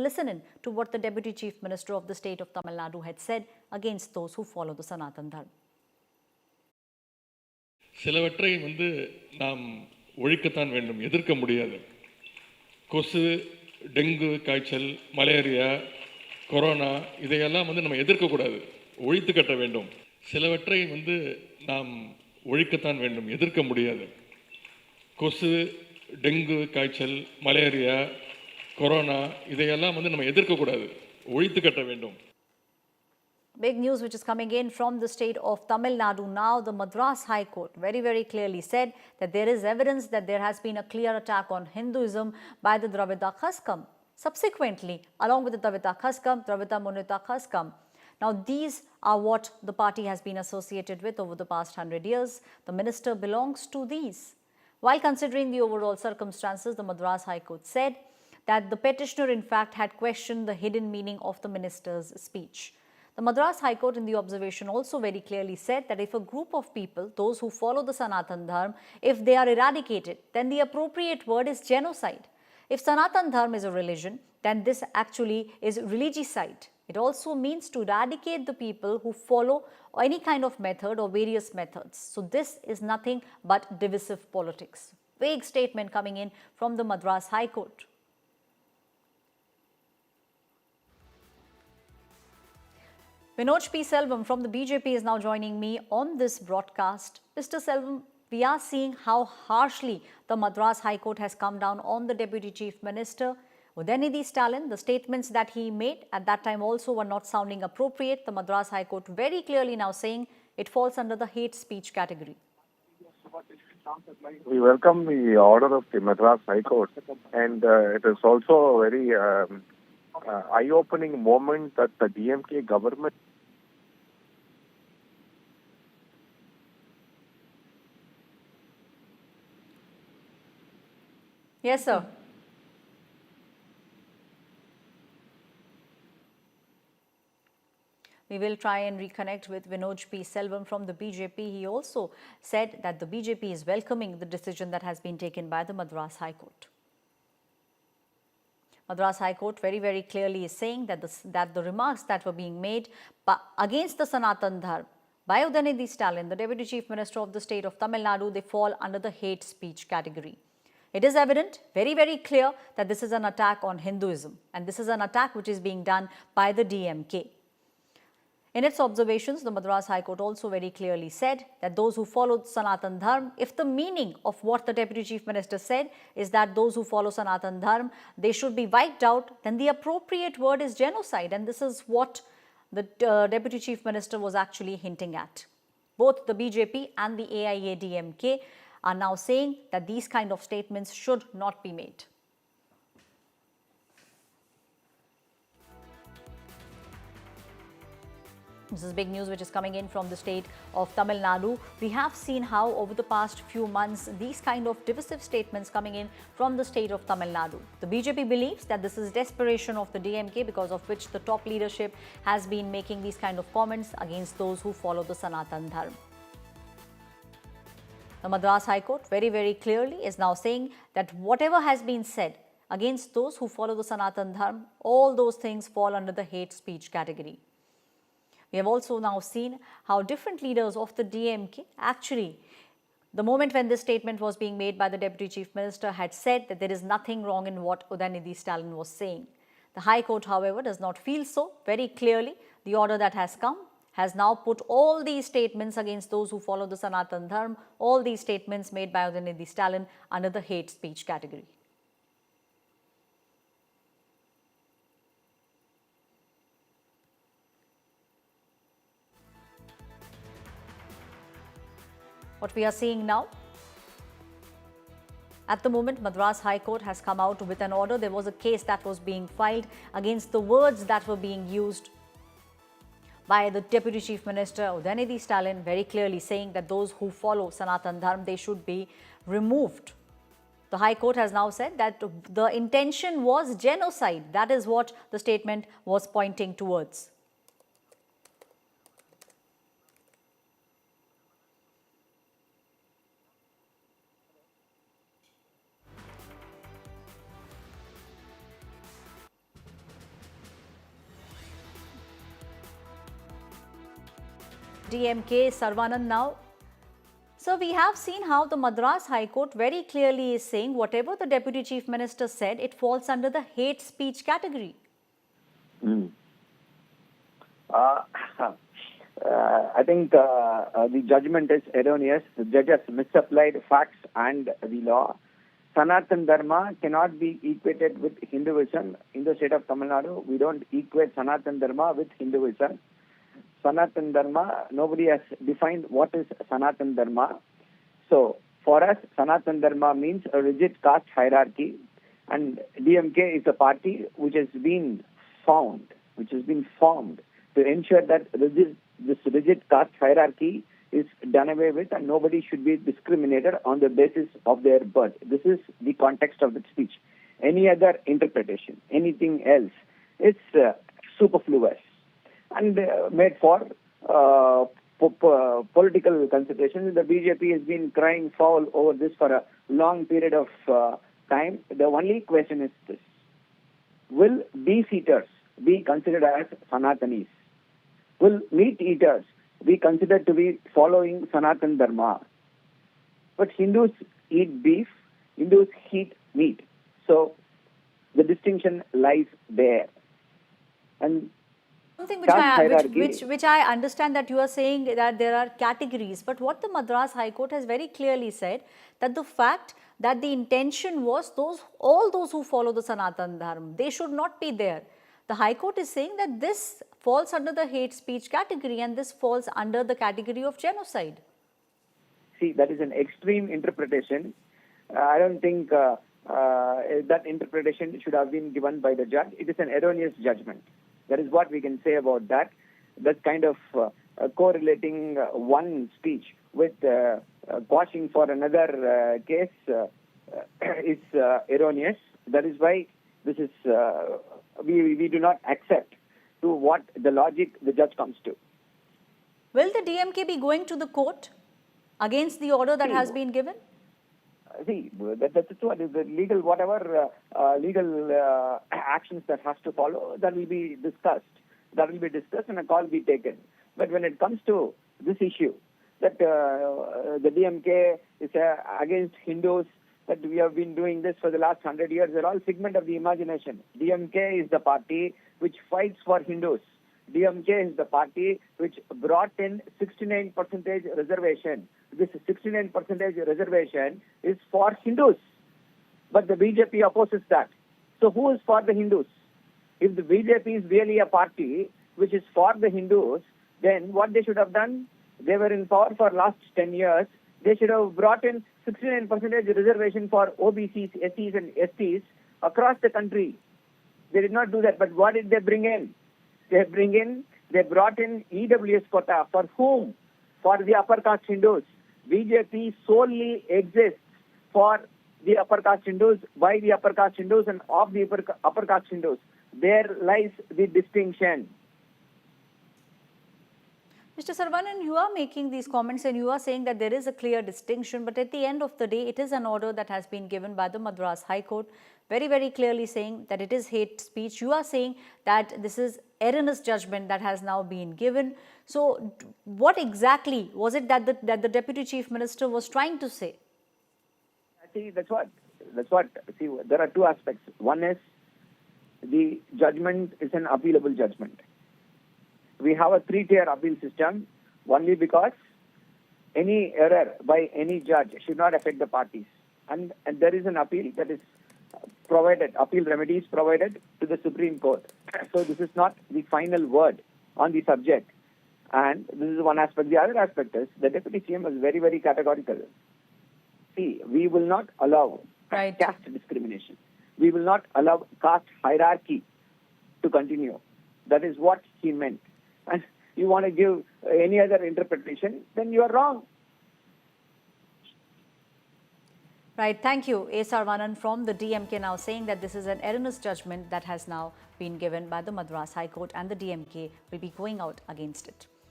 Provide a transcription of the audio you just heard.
listen in to what the Deputy Chief Minister of the state of Tamil Nadu had said against those who follow the Sanatana Dharma. சிலவற்றை நாம் ஒழிக்கத்தான் வேண்டும், எதிர்க்க முடியாது. கொசு, dengue காய்ச்சல், malaria, corona இதையெல்லாம் நம்ம எதிர்க்கக்கூடாது, ஒழித்து கட்ட வேண்டும். சிலவற்றை நாம் ஒழிக்கத்தான் வேண்டும், எதிர்க்க முடியாது. கொசு, டெங்கு காய்ச்சல், மலேரியா, கொரோனா இதையெல்லாம் நம்ம எதிர்க்கக்கூடாது, ஒழித்து கட்ட வேண்டும். Big news which is coming in from the state of Tamil Nadu now. The Madras High Court very clearly said that there is evidence that there has been a clear attack on Hinduism by the Dravida Khaskam. Subsequently, along with the Dravida Khaskam, Dravida Munita Khaskam. Now, these are what the party has been associated with over the past 100 years. The minister belongs to these. While considering the overall circumstances, the Madras High Court said that the petitioner in fact had questioned the hidden meaning of the minister's speech. The Madras High Court in the observation also very clearly said that if a group of people, those who follow the Sanatana Dharma, if they are eradicated, then the appropriate word is genocide. If Sanatana Dharma is a religion, then this actually is religicide. It also means to eradicate the people who follow any kind of method or various methods. So this is nothing but divisive politics. Vague statement coming in from the Madras High Court. Vinod P. Selvam from the BJP is now joining me on this broadcast. Mr. Selvam, we are seeing how harshly the Madras High Court has come down on the Deputy Chief Minister. Udhayanidhi Stalin, the statements that he made at that time also were not sounding appropriate. The Madras High Court very clearly now saying it falls under the hate speech category. We welcome the order of the Madras High Court, and it is also a very eye-opening moment that the DMK government. Yes, sir. We will try and reconnect with Vinod P. Selvam from the BJP. He also said that the BJP is welcoming the decision that has been taken by the Madras High Court. Madras High Court very clearly is saying that the remarks that were being made against the Sanatana Dharma by Udhayanidhi Stalin, the Deputy Chief Minister of the state of Tamil Nadu, they fall under the hate speech category. It is evident, very clear, that this is an attack on Hinduism, and this is an attack which is being done by the DMK. In its observations, the Madras High Court also very clearly said that those who follow Sanatana Dharma, if the meaning of what the Deputy Chief Minister said is that those who follow Sanatana Dharma, they should be wiped out, then the appropriate word is genocide, and this is what the Deputy Chief Minister was actually hinting at. Both the BJP and the AIADMK are now saying that these kind of statements should not be made. This is big news which is coming in from the state of Tamil Nadu. We have seen how over the past few months these kind of divisive statements coming in from the state of Tamil Nadu. The BJP believes that this is desperation of the DMK, because of which the top leadership has been making these kind of comments against those who follow the Sanatana Dharma. The Madras High Court very clearly is now saying that whatever has been said against those who follow the Sanatana Dharma, all those things fall under the hate speech category. We have also now seen how different leaders of the DMK actually, the moment when this statement was being made by the Deputy Chief Minister, had said that there is nothing wrong in what Udhayanidhi Stalin was saying. The High Court, however, does not feel so. Very clearly, the order that has come has now put all these statements against those who follow the Sanatana Dharma, all these statements made by Udhayanidhi Stalin, under the hate speech category. What we are seeing now, at the moment, Madras High Court has come out with an order. There was a case that was being filed against the words that were being used by the Deputy Chief Minister Udhayanidhi Stalin, very clearly saying that those who follow Sanatana Dharma, they should be removed. The High Court has now said that the intention was genocide. That is what the statement was pointing towards. DMK, Saravanan now. So we have seen how the Madras High Court very clearly is saying whatever the Deputy Chief Minister said, it falls under the hate speech category. I think the judgment is erroneous. The judge has misapplied facts and the law. Sanatana Dharma cannot be equated with Hinduism. In the state of Tamil Nadu, we don't equate Sanatana Dharma with Hinduism. Sanatana Dharma, nobody has defined what is Sanatana Dharma. So, for us, Sanatana Dharma means a rigid caste hierarchy, and DMK is a party which has been formed to ensure that this rigid caste hierarchy is done away with and nobody should be discriminated on the basis of their birth. This is the context of the speech. Any other interpretation, anything else, is superfluous and made for political considerations. The BJP has been crying foul over this for a long period of time. The only question is this: will beef eaters be considered as Sanatanis? Will meat eaters be considered to be following Sanatana Dharma? But Hindus eat beef, Hindus eat meat. So the distinction lies there. And Something which I understand that you are saying that there are categories, but what the Madras High Court has very clearly said that the fact that the intention was all those who follow the Sanatana Dharma, they should not be there. The High Court is saying that this falls under the hate speech category and this falls under the category of genocide. See, that is an extreme interpretation. I don't think that interpretation should have been given by the judge. It is an erroneous judgment. That is what we can say about that. That kind of correlating one speech with quashing for another case is erroneous. That is why this is we do not accept to what the logic the judge comes to. Will the DMK be going to the court against the order that has been given? See, that's what is the legal, whatever legal actions that has to follow, that will be discussed. That will be discussed and a call be taken. But when it comes to this issue, that the DMK is against Hindus, that we have been doing this for the last 100 years, they're all figment of the imagination. DMK is the party which fights for Hindus. DMK is the party which brought in 69% reservation. This 69% reservation is for Hindus. But the BJP opposes that. So who is for the Hindus? If the BJP is really a party which is for the Hindus, then what they should have done? They were in power for last 10 years. They should have brought in 69% reservation for OBCs, SCs and STs across the country. They did not do that. But what did they bring in? They brought in EWS quota. For whom? For the upper caste Hindus. BJP solely exists for the upper caste Hindus, by the upper caste Hindus and of the upper caste Hindus. There lies the distinction. Mr. Saravanan, you are making these comments and you are saying that there is a clear distinction, but at the end of the day, it is an order that has been given by the Madras High Court, very, very clearly saying that it is hate speech. You are saying that this is erroneous judgment that has now been given. So, what exactly was it that the Deputy Chief Minister was trying to say? See, that's what. See, there are two aspects. One is the judgment is an appealable judgment. We have a three-tier appeal system only because any error by any judge should not affect the parties. And there is an appeal that is provided, appeal remedies provided to the Supreme Court. So this is not the final word on the subject. And this is one aspect. The other aspect is the Deputy CM was very, very categorical. See, we will not allow caste discrimination. We will not allow caste hierarchy to continue. That is what he meant. And you want to give any other interpretation, then you are wrong. Right. Thank you. A. Saravanan from the DMK now saying that this is an erroneous judgment that has now been given by the Madras High Court and the DMK will be going out against it.